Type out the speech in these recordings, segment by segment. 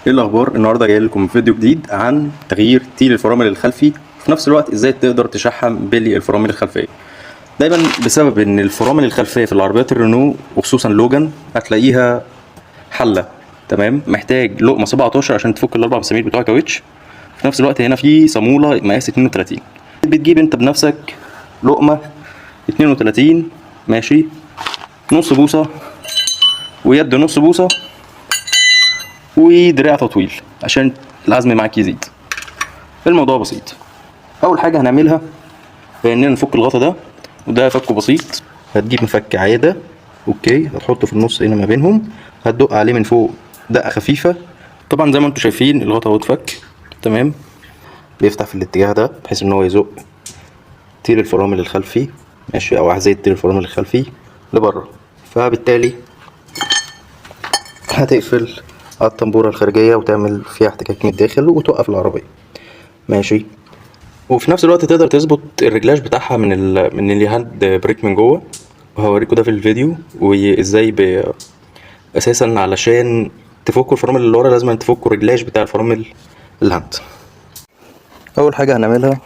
ايه الاخبار؟ النهارده جاي لكم فيديو جديد عن تغيير تيل الفرامل الخلفي، وفي نفس الوقت ازاي تقدر تشحم بلي الفرامل الخلفيه. دايما بسبب ان الفرامل الخلفيه في العربيات الرينو وخصوصا لوجان هتلاقيها حله، تمام؟ محتاج لقمه 17 عشان تفك الاربع مسامير بتوع الكاوتش. في نفس الوقت هنا في صاموله مقاس 32، بتجيب انت بنفسك لقمه 32 ماشي، نص بوصه ويد نص بوصه ودراع تطويل عشان العزم معاك يزيد. الموضوع بسيط. اول حاجه هنعملها هي اننا نفك الغطا ده، وده فكه بسيط. هتجيب مفك عاده، اوكي، هتحطه في النص هنا ما بينهم، هتدق عليه من فوق دقه خفيفه. طبعا زي ما انتم شايفين الغطا اهو اتفك تمام، بيفتح في الاتجاه ده بحيث ان هو يزق تيل الفرامل الخلفي ماشي، او احذيه تيل الفرامل الخلفي لبره. فبالتالي هتقفل على الطنبوره الخارجيه وتعمل فيها احتكاك من الداخل وتوقف العربيه ماشي. وفي نفس الوقت تقدر تظبط الرجلاج بتاعها من الهاند بريك من جوه، وهوريكم ده في الفيديو وازاي اساسا علشان تفكوا الفرامل اللي ورا لازم تفكوا الرجلاج بتاع الفرامل الهاند. اول حاجه هنعملها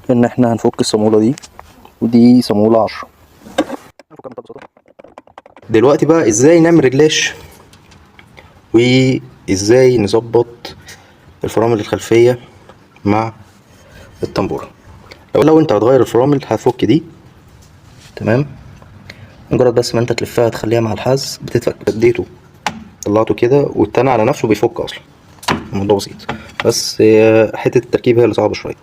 ان احنا هنفك الصاموله دي، ودي صاموله 10. دلوقتي بقى ازاي نعمل رجلاج وازاي نظبط الفرامل الخلفيه مع الطنبوره. لو انت هتغير الفرامل هتفك دي تمام، مجرد بس ما انت تلفها تخليها مع الحز بتتفك. اديته طلعته كده والتاني على نفسه بيفك اصلا. الموضوع بسيط، بس حته التركيب هي اللي صعبه شويه.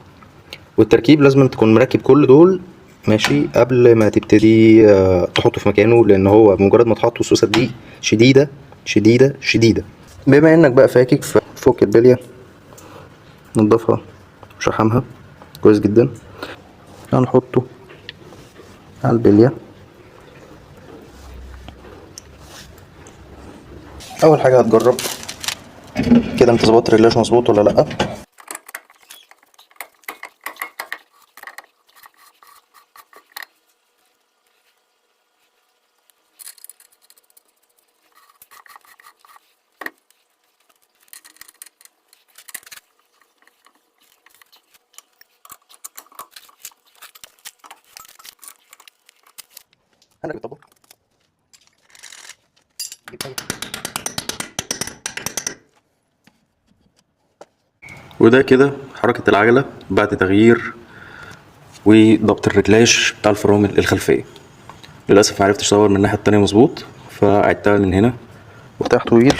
والتركيب لازم تكون مركب كل دول ماشي قبل ما تبتدي تحطه في مكانه، لان هو بمجرد ما تحطه السوسه دي شديده شديده شديده. بما انك بقى فاكك، ففك البليه، نضفها وشحمها كويس جدا. هنحطه على البليه. اول حاجه هتجرب كده انت ظبطت الرجلاج مظبوط ولا لا. هنركب الطبق وده كده حركة العجلة بعد تغيير وضبط الرجلاج بتاع الفرامل الخلفية. للأسف معرفتش أصور من الناحية التانية مظبوط، فعدتها من هنا. مفتاح طويل